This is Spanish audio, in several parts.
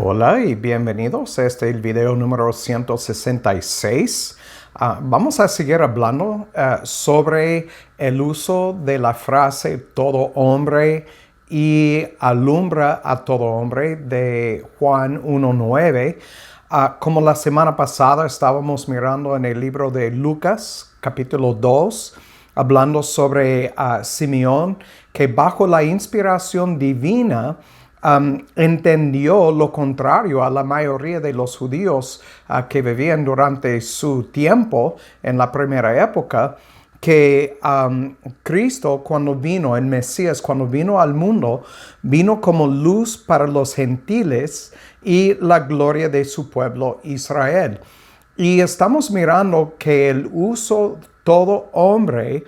Hola y bienvenidos a este el video número 166. Vamos a seguir hablando sobre el uso de la frase todo hombre y alumbra a todo hombre de Juan 1:9. Como la semana pasada estábamos mirando en el libro de Lucas, capítulo 2, hablando sobre Simeón, que bajo la inspiración divina entendió lo contrario a la mayoría de los judíos que vivían durante su tiempo en la primera época, que Cristo cuando vino, el Mesías cuando vino al mundo, vino como luz para los gentiles y la gloria de su pueblo Israel. Y estamos mirando que el uso todo hombre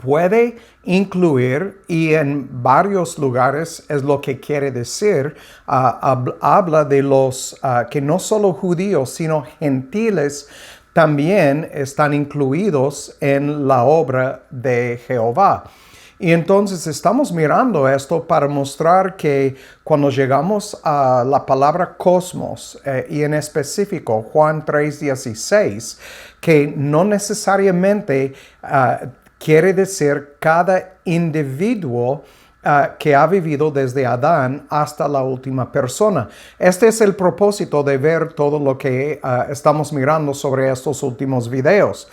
puede incluir, y en varios lugares es lo que quiere decir, habla de los que no solo judíos, sino gentiles también están incluidos en la obra de Jehová. Y entonces estamos mirando esto para mostrar que cuando llegamos a la palabra cosmos, y en específico Juan 3:16, que no necesariamente quiere decir cada individuo que ha vivido desde Adán hasta la última persona. Este es el propósito de ver todo lo que estamos mirando sobre estos últimos videos.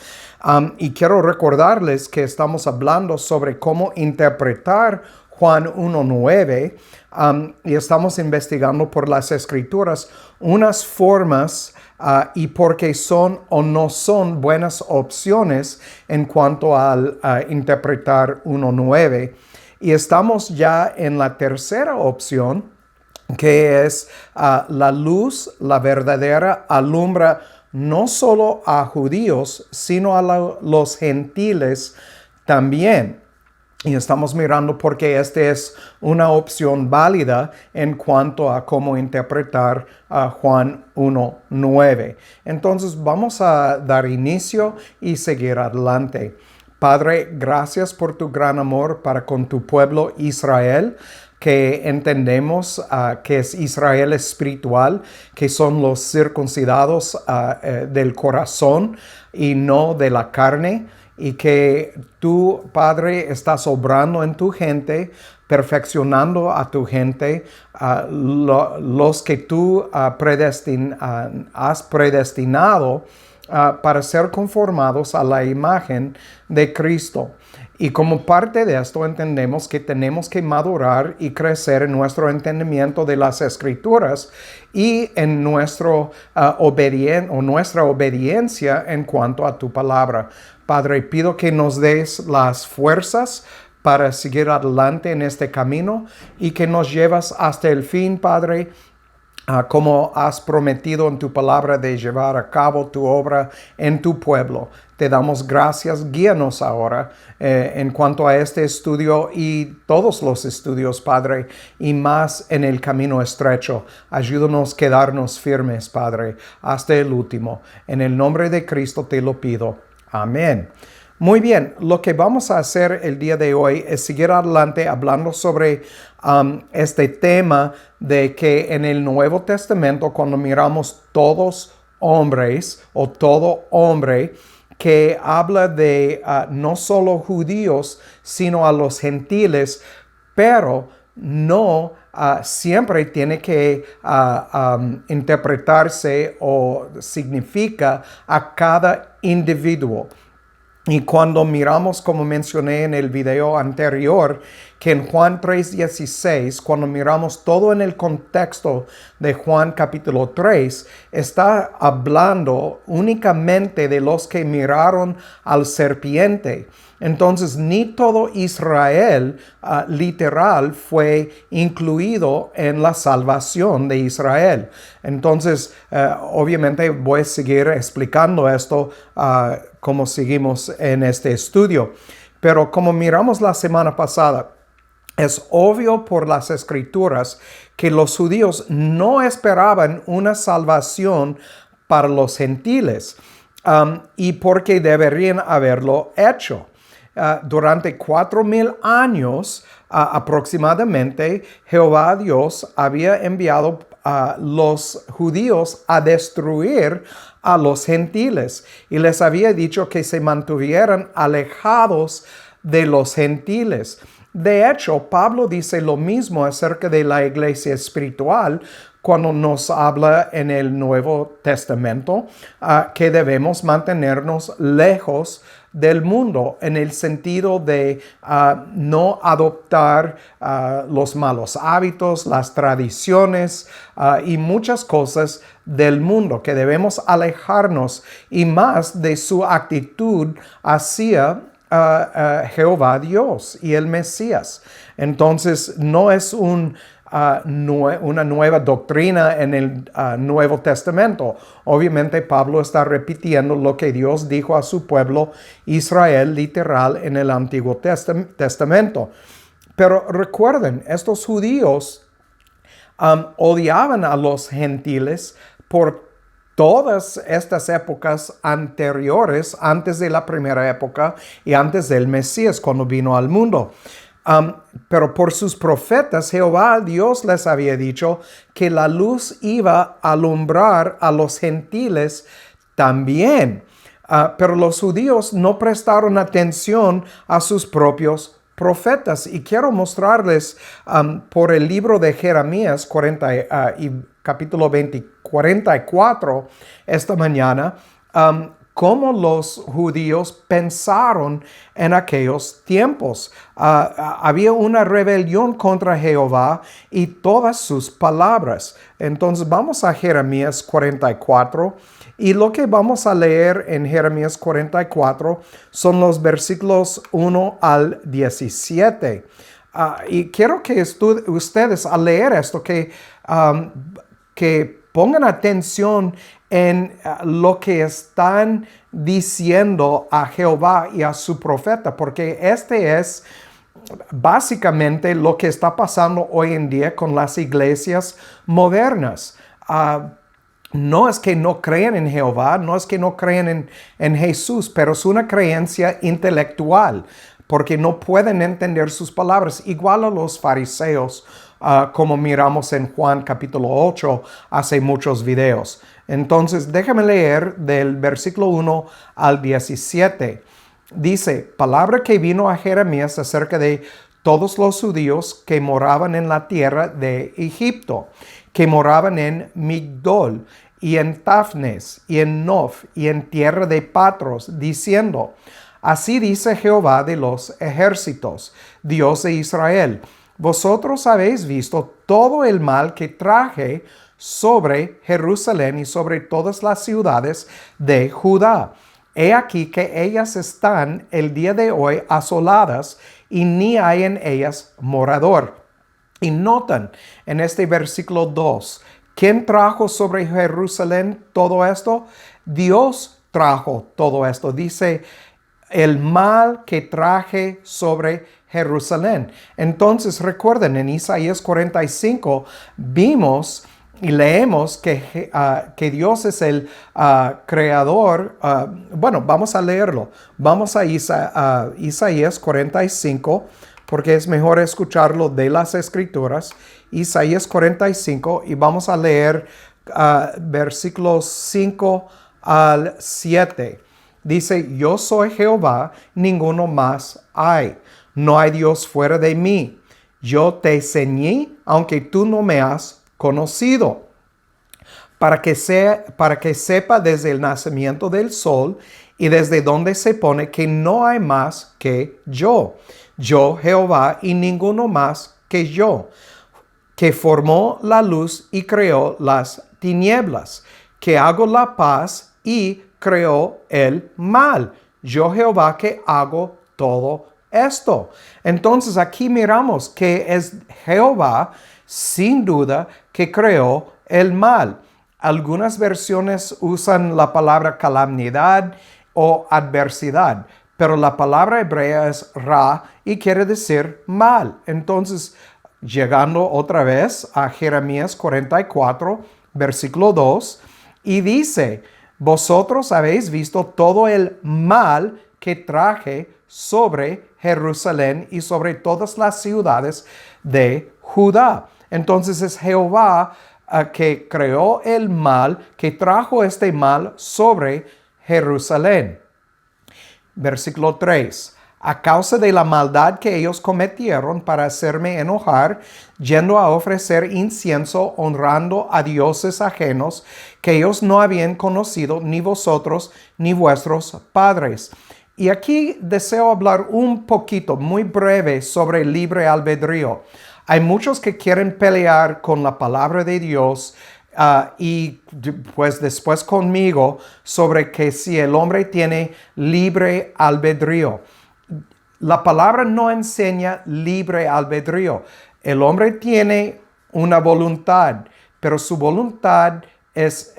Y quiero recordarles que estamos hablando sobre cómo interpretar Juan 1:9 y estamos investigando por las Escrituras unas formas y porque son o no son buenas opciones en cuanto al interpretar 1:9. Y estamos ya en la tercera opción, que es la luz, la verdadera, alumbra no solo a judíos, sino a los gentiles también. Y estamos mirando porque esta es una opción válida en cuanto a cómo interpretar Juan 1:9. Entonces vamos a dar inicio y seguir adelante. Padre, gracias por tu gran amor para con tu pueblo Israel, que entendemos que es Israel espiritual, que son los circuncidados del corazón y no de la carne, y que tú, Padre, estás obrando en tu gente, perfeccionando a tu gente, los que tú has predestinado para ser conformados a la imagen de Cristo. Y como parte de esto entendemos que tenemos que madurar y crecer en nuestro entendimiento de las Escrituras y en nuestra obediencia en cuanto a tu palabra. Padre, pido que nos des las fuerzas para seguir adelante en este camino y que nos llevas hasta el fin, Padre, como has prometido en tu palabra de llevar a cabo tu obra en tu pueblo. Te damos gracias. Guíanos ahora en cuanto a este estudio y todos los estudios, Padre, y más en el camino estrecho. Ayúdanos a quedarnos firmes, Padre, hasta el último. En el nombre de Cristo te lo pido. Amén. Muy bien, lo que vamos a hacer el día de hoy es seguir adelante hablando sobre este tema de que en el Nuevo Testamento, cuando miramos todos hombres o todo hombre, que habla de no solo judíos, sino a los gentiles, pero no siempre tiene que interpretarse o significa a cada individuo. Y cuando miramos, como mencioné en el video anterior, que en Juan 3:16, cuando miramos todo en el contexto de Juan capítulo 3, está hablando únicamente de los que miraron al serpiente. Entonces, ni todo Israel literal fue incluido en la salvación de Israel. Entonces, obviamente voy a seguir explicando esto como seguimos en este estudio. Pero como miramos la semana pasada, es obvio por las Escrituras que los judíos no esperaban una salvación para los gentiles y porque deberían haberlo hecho. Durante 4,000 años aproximadamente, Jehová Dios había enviado los judíos a destruir a los gentiles y les había dicho que se mantuvieran alejados de los gentiles. De hecho, Pablo dice lo mismo acerca de la iglesia espiritual cuando nos habla en el Nuevo Testamento, que debemos mantenernos lejos del mundo en el sentido de no adoptar los malos hábitos, las tradiciones y muchas cosas del mundo, que debemos alejarnos y más de su actitud hacia Jehová Dios y el Mesías. Entonces no es una nueva doctrina en el Nuevo Testamento. Obviamente Pablo está repitiendo lo que Dios dijo a su pueblo Israel literal en el Antiguo Testamento. Pero recuerden, estos judíos odiaban a los gentiles por todas estas épocas anteriores, antes de la primera época y antes del Mesías cuando vino al mundo. Pero por sus profetas, Jehová Dios les había dicho que la luz iba a alumbrar a los gentiles también. Pero los judíos no prestaron atención a sus propios profetas. Y quiero mostrarles por el libro de Jeremías capítulo 44 esta mañana, cómo los judíos pensaron en aquellos tiempos. Había una rebelión contra Jehová y todas sus palabras. Entonces vamos a Jeremías 44 y lo que vamos a leer en Jeremías 44 son los versículos 1 al 17. Y quiero que ustedes al leer esto que pongan atención en lo que están diciendo a Jehová y a su profeta, porque este es básicamente lo que está pasando hoy en día con las iglesias modernas. No es que no creen en Jehová, no es que no creen en Jesús, pero es una creencia intelectual, porque no pueden entender sus palabras, igual a los fariseos, como miramos en Juan capítulo 8 hace muchos videos. Entonces, déjame leer del versículo 1 al 17. Dice, palabra que vino a Jeremías acerca de todos los judíos que moraban en la tierra de Egipto, que moraban en Migdol, y en Tafnes, y en Nof, y en tierra de Patros, diciendo, así dice Jehová de los ejércitos, Dios de Israel, vosotros habéis visto todo el mal que traje sobre Jerusalén y sobre todas las ciudades de Judá. He aquí que ellas están el día de hoy asoladas y ni hay en ellas morador. Y notan en este versículo 2, ¿quién trajo sobre Jerusalén todo esto? Dios trajo todo esto. Dice, el mal que traje sobre Jerusalén. Entonces recuerden, en Isaías 45 vimos y leemos que Dios es el creador. Bueno, vamos a leerlo. Vamos a Isaías 45, porque es mejor escucharlo de las Escrituras. Isaías 45, y vamos a leer versículos 5 al 7. Dice, yo soy Jehová, ninguno más hay. No hay Dios fuera de mí. Yo te ceñí, aunque tú no me has conocido, para que sepa desde el nacimiento del sol y desde donde se pone que no hay más que yo Jehová y ninguno más que yo, que formó la luz y creó las tinieblas, que hago la paz y creó el mal, yo Jehová que hago todo esto. Entonces aquí miramos que es Jehová sin duda que creó el mal. Algunas versiones usan la palabra calamidad o adversidad, pero la palabra hebrea es ra y quiere decir mal. Entonces, llegando otra vez a Jeremías 44, versículo 2, y dice, vosotros habéis visto todo el mal que traje sobre Jerusalén y sobre todas las ciudades de Judá. Entonces es Jehová que creó el mal, que trajo este mal sobre Jerusalén. Versículo 3. A causa de la maldad que ellos cometieron para hacerme enojar, yendo a ofrecer incienso, honrando a dioses ajenos que ellos no habían conocido, ni vosotros, ni vuestros padres. Y aquí deseo hablar un poquito, muy breve, sobre el libre albedrío. Hay muchos que quieren pelear con la palabra de Dios y pues después conmigo sobre que si el hombre tiene libre albedrío. La palabra no enseña libre albedrío. El hombre tiene una voluntad, pero su voluntad es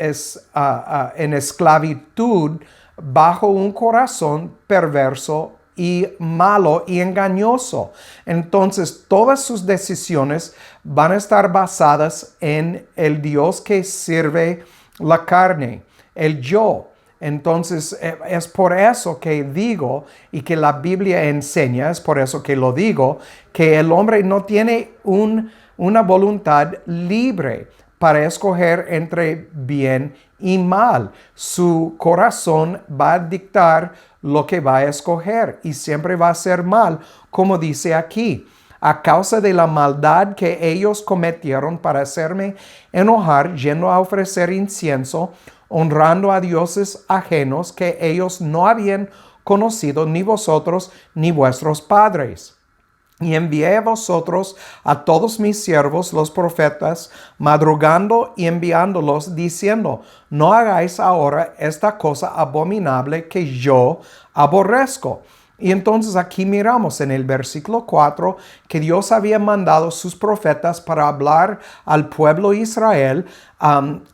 en esclavitud bajo un corazón perverso y malo y engañoso. Entonces, todas sus decisiones van a estar basadas en el Dios que sirve la carne, el yo. Entonces, es por eso que digo, y que la Biblia enseña, es por eso que lo digo, que el hombre no tiene una voluntad libre para escoger entre bien y mal. Su corazón va a dictar lo que va a escoger y siempre va a ser mal, como dice aquí. A causa de la maldad que ellos cometieron para hacerme enojar, yendo a ofrecer incienso, honrando a dioses ajenos que ellos no habían conocido, ni vosotros, ni vuestros padres. Y envié a vosotros a todos mis siervos, los profetas, madrugando y enviándolos, diciendo, no hagáis ahora esta cosa abominable que yo aborrezco. Y entonces aquí miramos en el versículo 4 que Dios había mandado sus profetas para hablar al pueblo Israel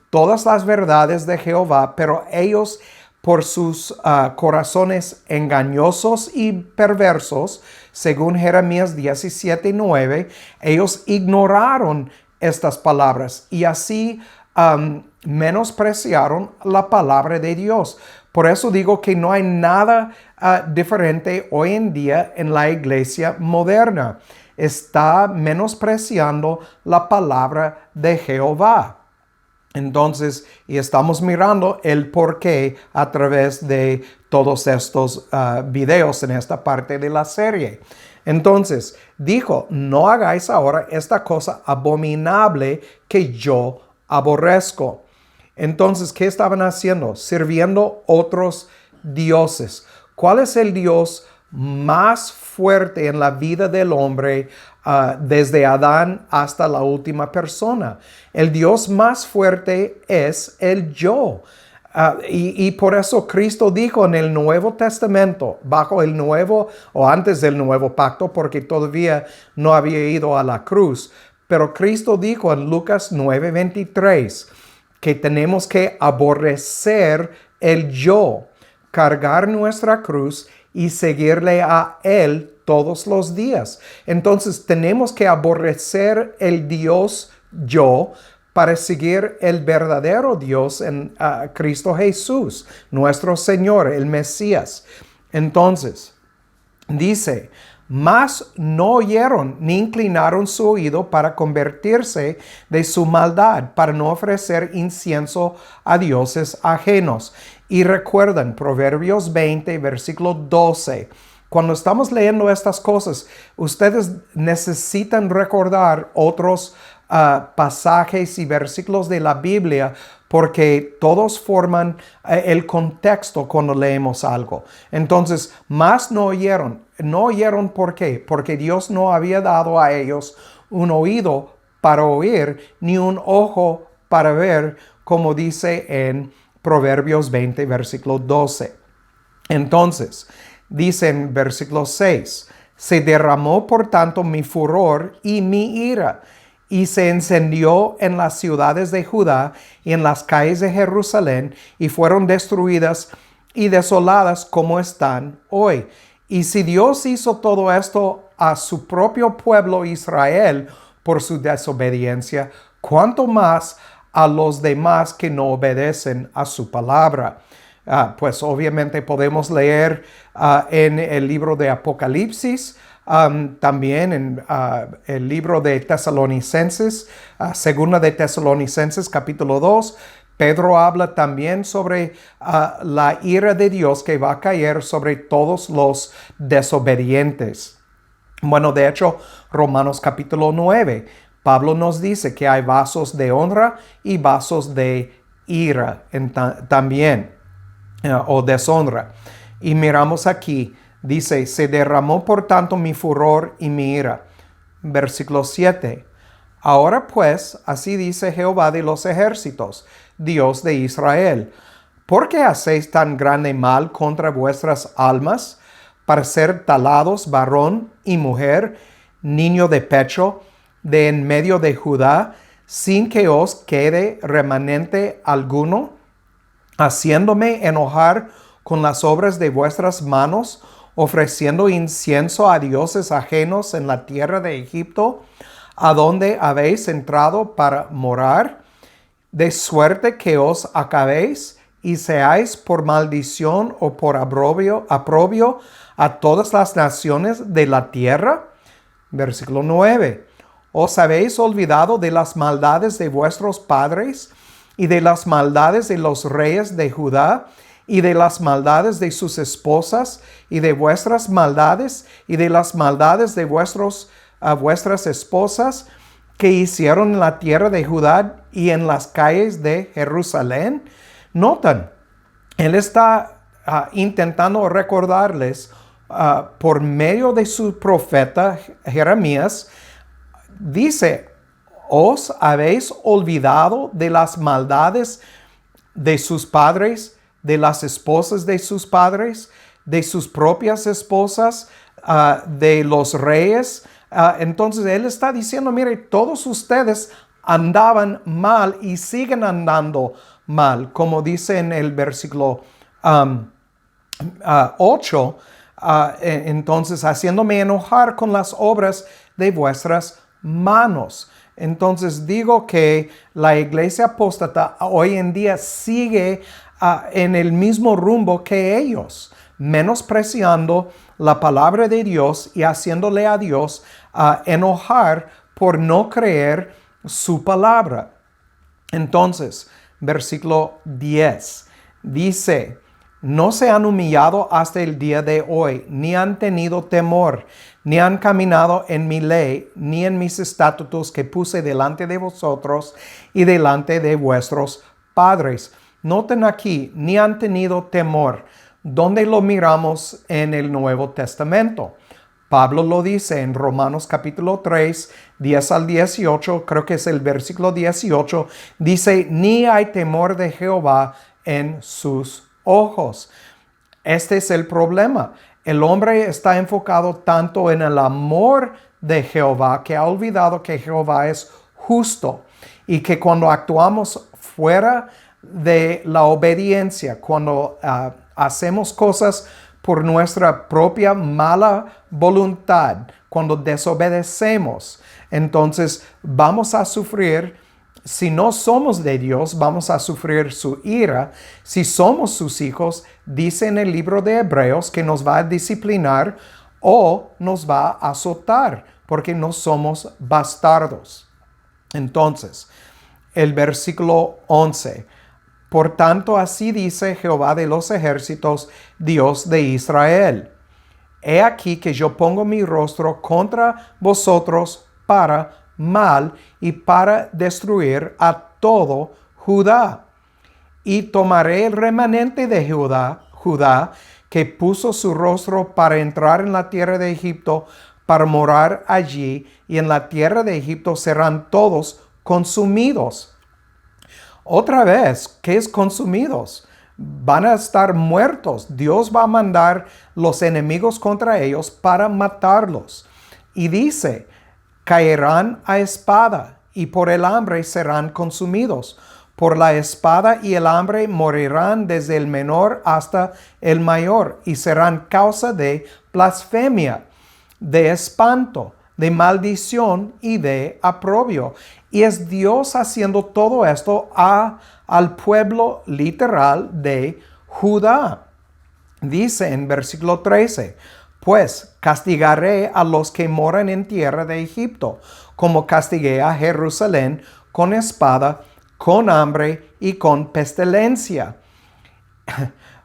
todas las verdades de Jehová, pero ellos por sus corazones engañosos y perversos, según Jeremías 17:9, ellos ignoraron estas palabras y así menospreciaron la palabra de Dios. Por eso digo que no hay nada diferente hoy en día en la iglesia moderna. Está menospreciando la palabra de Jehová. Entonces, y estamos mirando el porqué a través de todos estos videos en esta parte de la serie. Entonces, dijo, no hagáis ahora esta cosa abominable que yo aborrezco. Entonces, ¿qué estaban haciendo? Sirviendo otros dioses. ¿Cuál es el Dios más fuerte en la vida del hombre desde Adán hasta la última persona? El Dios más fuerte es el yo. Y por eso Cristo dijo en el Nuevo Testamento, bajo el nuevo o antes del nuevo pacto, porque todavía no había ido a la cruz, pero Cristo dijo en Lucas 9:23 que tenemos que aborrecer el yo, cargar nuestra cruz y seguirle a Él todos los días. Entonces tenemos que aborrecer el Dios yo para seguir el verdadero Dios en Cristo Jesús, nuestro Señor, el Mesías. Entonces, dice, mas no oyeron ni inclinaron su oído para convertirse de su maldad, para no ofrecer incienso a dioses ajenos. Y recuerden, Proverbios 20, versículo 12. Cuando estamos leyendo estas cosas, ustedes necesitan recordar otros pasajes y versículos de la Biblia porque todos forman el contexto cuando leemos algo. Entonces, más no oyeron. No oyeron, ¿por qué? Porque Dios no había dado a ellos un oído para oír, ni un ojo para ver, como dice en Proverbios 20, versículo 12. Entonces, dice en versículo 6, se derramó por tanto mi furor y mi ira, y se encendió en las ciudades de Judá y en las calles de Jerusalén, y fueron destruidas y desoladas como están hoy. Y si Dios hizo todo esto a su propio pueblo Israel por su desobediencia, ¿cuánto más a los demás que no obedecen a su palabra? Pues obviamente podemos leer en el libro de Apocalipsis También en el libro de Tesalonicenses, segunda de Tesalonicenses capítulo 2, Pedro habla también sobre la ira de Dios que va a caer sobre todos los desobedientes. Bueno, de hecho, Romanos capítulo 9, Pablo nos dice que hay vasos de honra y vasos de ira también, o deshonra. Y miramos aquí, dice, se derramó por tanto mi furor y mi ira. Versículo 7. Ahora pues, así dice Jehová de los ejércitos, Dios de Israel, ¿por qué hacéis tan grande mal contra vuestras almas, para ser talados varón y mujer, niño de pecho, de en medio de Judá, sin que os quede remanente alguno, haciéndome enojar con las obras de vuestras manos, ofreciendo incienso a dioses ajenos en la tierra de Egipto, a donde habéis entrado para morar, de suerte que os acabéis y seáis por maldición o por aprobio a todas las naciones de la tierra. Versículo 9. ¿Os habéis olvidado de las maldades de vuestros padres y de las maldades de los reyes de Judá y de las maldades de sus esposas y de vuestras maldades y de las maldades de vuestras esposas que hicieron en la tierra de Judá y en las calles de Jerusalén? Notan, él está intentando recordarles por medio de su profeta Jeremías, dice, ¿os habéis olvidado de las maldades de sus padres, de las esposas de sus padres, de sus propias esposas, de los reyes? Entonces él está diciendo, mire, todos ustedes andaban mal y siguen andando mal, como dice en el versículo 8, entonces haciéndome enojar con las obras de vuestras manos. Entonces digo que la iglesia apóstata hoy en día sigue en el mismo rumbo que ellos, menospreciando la palabra de Dios y haciéndole a Dios enojar por no creer su palabra. Entonces, versículo 10 dice, no se han humillado hasta el día de hoy, ni han tenido temor, ni han caminado en mi ley, ni en mis estatutos que puse delante de vosotros y delante de vuestros padres. Noten aquí, ni han tenido temor. ¿Dónde lo miramos en el Nuevo Testamento? Pablo lo dice en Romanos capítulo 3, 10 al 18, creo que es el versículo 18, dice, ni hay temor de Jehová en sus ojos. Este es el problema. El hombre está enfocado tanto en el amor de Jehová que ha olvidado que Jehová es justo y que cuando actuamos fuera de la obediencia, cuando hacemos cosas por nuestra propia mala voluntad, cuando desobedecemos, entonces vamos a sufrir. Si no somos de Dios, vamos a sufrir su ira. Si somos sus hijos, dice en el libro de Hebreos que nos va a disciplinar o nos va a azotar, porque no somos bastardos. Entonces, el versículo 11. Por tanto, así dice Jehová de los ejércitos, Dios de Israel. He aquí que yo pongo mi rostro contra vosotros para mal y para destruir a todo Judá. Y tomaré el remanente de Judá, que puso su rostro para entrar en la tierra de Egipto, para morar allí, y en la tierra de Egipto serán todos consumidos. Otra vez, ¿qué es consumidos? Van a estar muertos. Dios va a mandar los enemigos contra ellos para matarlos. Y dice, caerán a espada y por el hambre serán consumidos. Por la espada y el hambre morirán desde el menor hasta el mayor y serán causa de blasfemia, de espanto, de maldición y de aprobio. Y es Dios haciendo todo esto al pueblo literal de Judá. Dice en versículo 13, Pues castigaré a los que moran en tierra de Egipto, como castigué a Jerusalén con espada, con hambre y con pestilencia.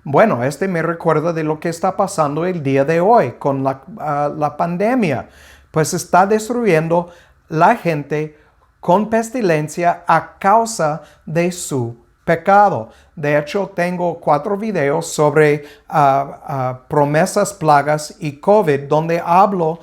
Bueno, me recuerda de lo que está pasando el día de hoy con la pandemia. Pues está destruyendo la gente con pestilencia a causa de su pecado. De hecho, tengo 4 videos sobre promesas, plagas y COVID, donde hablo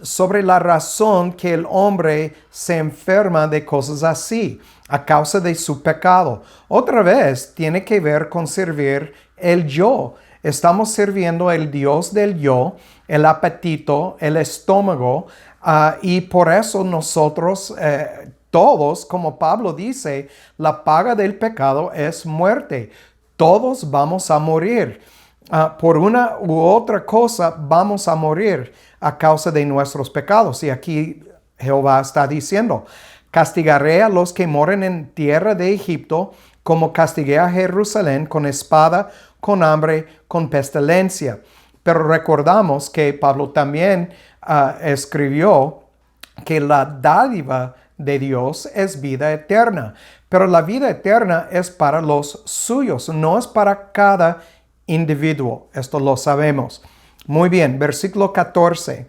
sobre la razón que el hombre se enferma de cosas así, a causa de su pecado. Otra vez, tiene que ver con servir el yo. Estamos sirviendo el Dios del yo, el apetito, el estómago, y por eso nosotros, todos, como Pablo dice, la paga del pecado es muerte. Todos vamos a morir. Por una u otra cosa vamos a morir a causa de nuestros pecados. Y aquí Jehová está diciendo, castigaré a los que moren en tierra de Egipto, como castigué a Jerusalén con espada, con hambre, con pestilencia. Pero recordamos que Pablo también escribió que la dádiva de Dios es vida eterna. Pero la vida eterna es para los suyos, no es para cada individuo. Esto lo sabemos. Muy bien, versículo 14.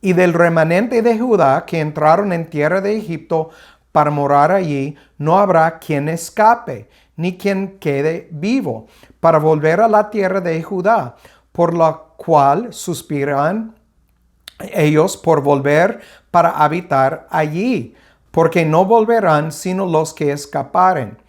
Y del remanente de Judá que entraron en tierra de Egipto para morar allí, no habrá quien escape, ni quien quede vivo, para volver a la tierra de Judá, por la cual suspiran ellos por volver para habitar allí, porque no volverán sino los que escaparen.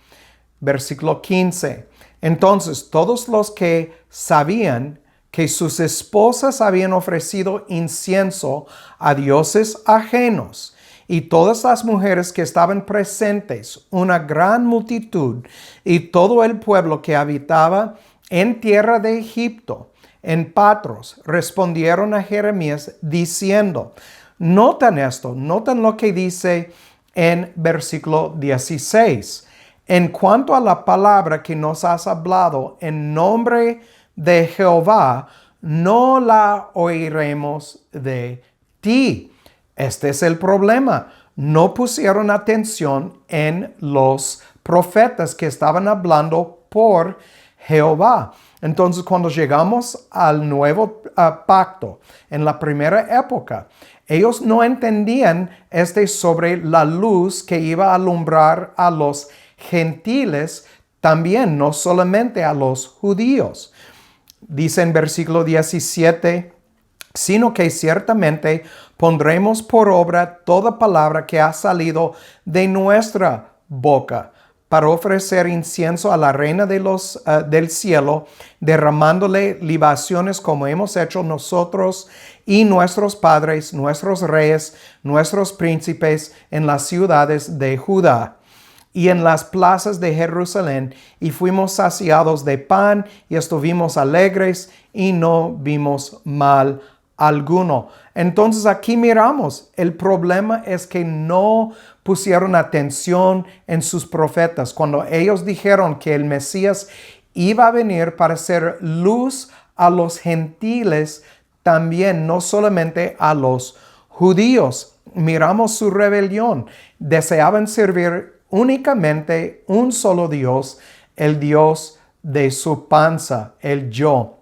Versículo 15. Entonces todos los que sabían que sus esposas habían ofrecido incienso a dioses ajenos, y todas las mujeres que estaban presentes, una gran multitud, y todo el pueblo que habitaba en tierra de Egipto, en Patros, respondieron a Jeremías diciendo, notan esto, notan lo que dice en versículo 16. En cuanto a la palabra que nos has hablado en nombre de Jehová, no la oiremos de ti. Este es el problema. No pusieron atención en los profetas que estaban hablando por Jehová. Entonces, cuando llegamos al nuevo pacto, en la primera época, ellos no entendían sobre la luz que iba a alumbrar a los gentiles, también, no solamente a los judíos. Dice en versículo 17, sino que ciertamente pondremos por obra toda palabra que ha salido de nuestra boca, para ofrecer incienso a la reina del cielo, derramándole libaciones como hemos hecho nosotros y nuestros padres, nuestros reyes, nuestros príncipes en las ciudades de Judá y en las plazas de Jerusalén, y fuimos saciados de pan y estuvimos alegres y no vimos mal alguno. Entonces aquí miramos, el problema es que no pusieron atención en sus profetas. Cuando ellos dijeron que el Mesías iba a venir para ser luz a los gentiles, también no solamente a los judíos. Miramos su rebelión. Deseaban servir únicamente un solo Dios, el Dios de su panza, el yo.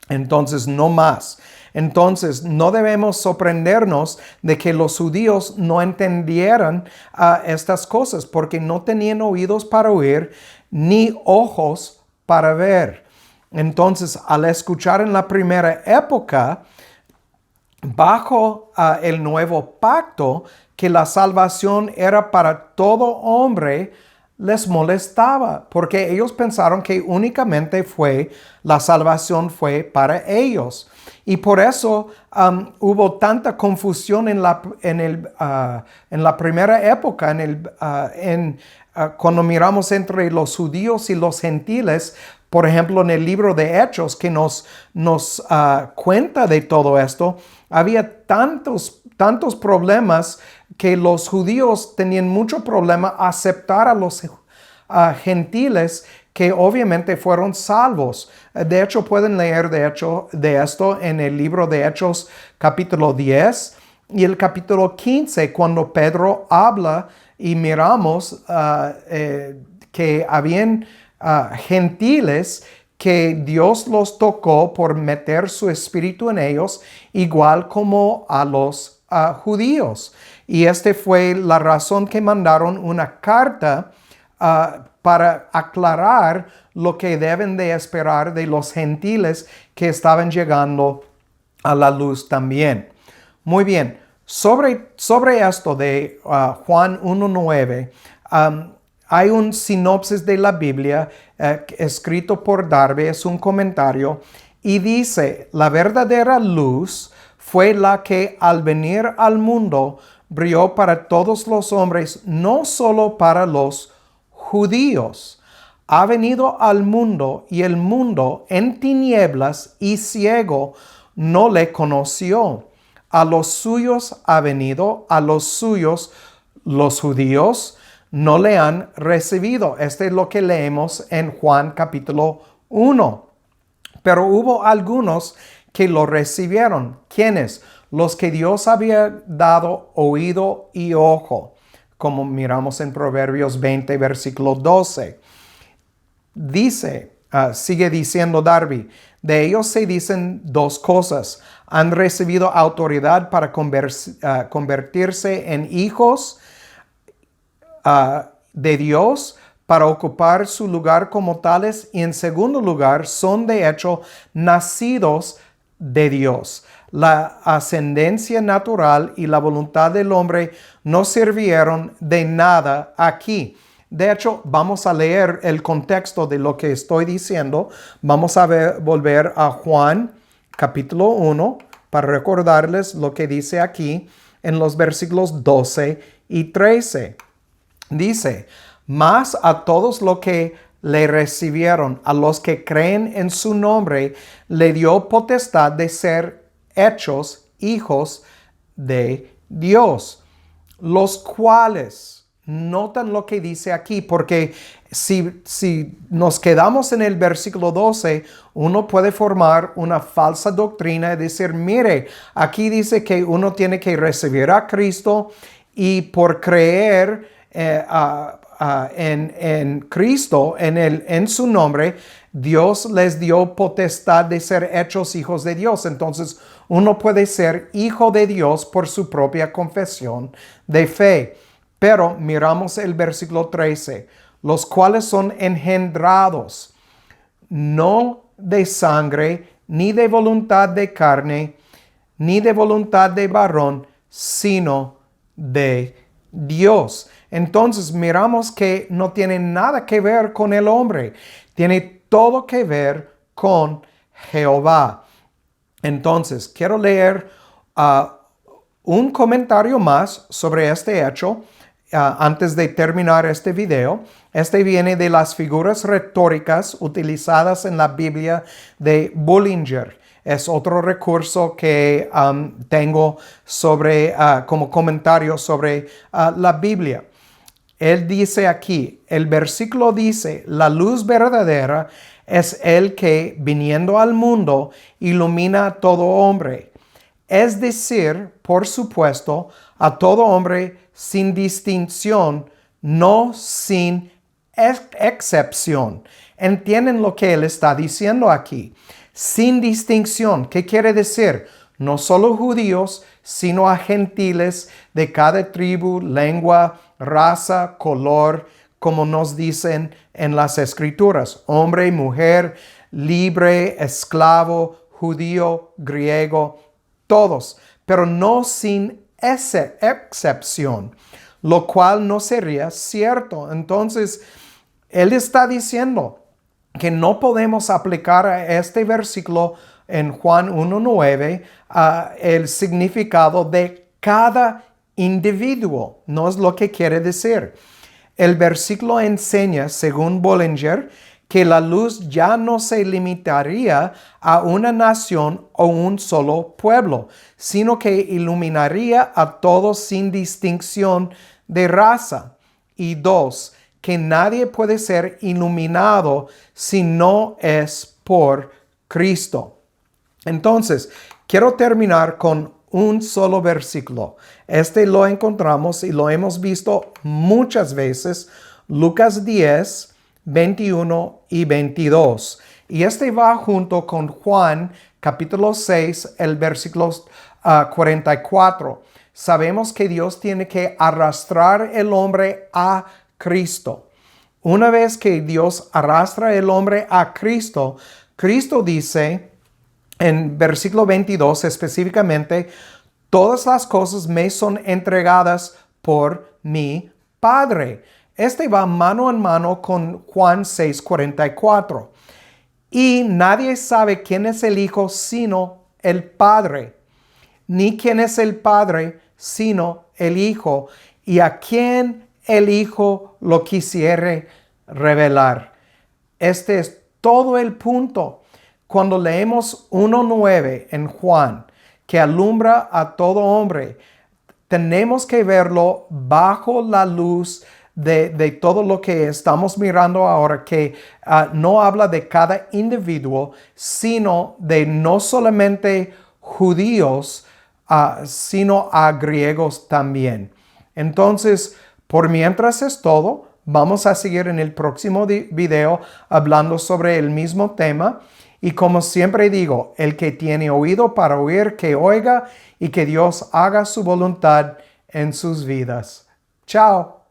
Entonces, no más. Entonces, no debemos sorprendernos de que los judíos no entendieran estas cosas, porque no tenían oídos para oír ni ojos para ver. Entonces, al escuchar en la primera época, bajo el nuevo pacto, que la salvación era para todo hombre, les molestaba, porque ellos pensaron que únicamente la salvación fue para ellos. Y por eso hubo tanta confusión en la primera época, cuando miramos entre los judíos y los gentiles. Por ejemplo, en el libro de Hechos que nos cuenta de todo esto, había tantos problemas que los judíos tenían mucho problema aceptar a los gentiles que obviamente fueron salvos. De hecho, pueden leer de esto en el libro de Hechos capítulo 10 y el capítulo 15, cuando Pedro habla y miramos que habían gentiles que Dios los tocó por meter su espíritu en ellos, igual como a los judíos. Y fue la razón que mandaron una carta para aclarar lo que deben de esperar de los gentiles que estaban llegando a la luz también. Muy bien, sobre esto de Juan 1:9, hay un sinopsis de la Biblia escrito por Darby, es un comentario, y dice: la verdadera luz fue la que al venir al mundo brilló para todos los hombres, no solo para los judíos. Ha venido al mundo y el mundo en tinieblas y ciego no le conoció. A los suyos ha venido, a los suyos, los judíos, no le han recibido. Es lo que leemos en Juan capítulo 1. Pero hubo algunos que lo recibieron. ¿Quiénes? Los que Dios había dado oído y ojo, como miramos en Proverbios 20, versículo 12. Sigue diciendo Darby, de ellos se dicen dos cosas: han recibido autoridad para convertirse en hijos de Dios, para ocupar su lugar como tales, y en segundo lugar, son de hecho nacidos de Dios. La ascendencia natural y la voluntad del hombre no sirvieron de nada aquí. De hecho, vamos a leer el contexto de lo que estoy diciendo. Vamos a volver a Juan capítulo 1 para recordarles lo que dice aquí en los versículos 12 y 13. Dice: mas a todos los que le recibieron, a los que creen en su nombre, le dio potestad de ser hechos hijos de Dios, los cuales, notan lo que dice aquí, porque si nos quedamos en el versículo 12, uno puede formar una falsa doctrina y decir: mire, aquí dice que uno tiene que recibir a Cristo y por creer en Cristo, en su nombre, Dios les dio potestad de ser hechos hijos de Dios. Entonces, uno puede ser hijo de Dios por su propia confesión de fe. Pero miramos el versículo 13, los cuales son engendrados, no de sangre, ni de voluntad de carne, ni de voluntad de varón, sino de Dios. Entonces miramos que no tiene nada que ver con el hombre, tiene todo que ver con Jehová. Entonces quiero leer un comentario más sobre este hecho antes de terminar este video. Viene de las figuras retóricas utilizadas en la Biblia de Bullinger. Es otro recurso que tengo como comentario sobre la Biblia. Él dice aquí, el versículo dice: la luz verdadera es el que, viniendo al mundo, ilumina a todo hombre. Es decir, por supuesto, a todo hombre sin distinción, no sin excepción. ¿Entienden lo que él está diciendo aquí? Sin distinción. ¿Qué quiere decir? No solo judíos, sino a gentiles de cada tribu, lengua, raza, color, como nos dicen en las Escrituras: hombre, mujer, libre, esclavo, judío, griego, todos, pero no sin excepción, lo cual no sería cierto. Entonces, él está diciendo que no podemos aplicar a este versículo en Juan 1:9 el significado de cada individuo. No es lo que quiere decir. El versículo enseña, según Bullinger, que la luz ya no se limitaría a una nación o un solo pueblo, sino que iluminaría a todos sin distinción de raza. Y dos, que nadie puede ser iluminado si no es por Cristo. Entonces, quiero terminar con un solo versículo. Este lo encontramos y lo hemos visto muchas veces. Lucas 10, 21 y 22. Y este va junto con Juan capítulo 6, el versículo 44. Sabemos que Dios tiene que arrastrar el hombre a Cristo. Una vez que Dios arrastra el hombre a Cristo, Cristo dice en versículo 22 específicamente, todas las cosas me son entregadas por mi Padre. Este va mano en mano con Juan 6:44. Y nadie sabe quién es el Hijo sino el Padre, ni quién es el Padre sino el Hijo, y a quien el Hijo lo quisiere revelar. Este es todo el punto. Cuando leemos 1:9 en Juan, que alumbra a todo hombre, tenemos que verlo bajo la luz de todo lo que estamos mirando ahora, que no habla de cada individuo, sino de no solamente judíos, sino a griegos también. Entonces, por mientras es todo. Vamos a seguir en el próximo video hablando sobre el mismo tema. Y como siempre digo, el que tiene oído para oír, que oiga y que Dios haga su voluntad en sus vidas. Chao.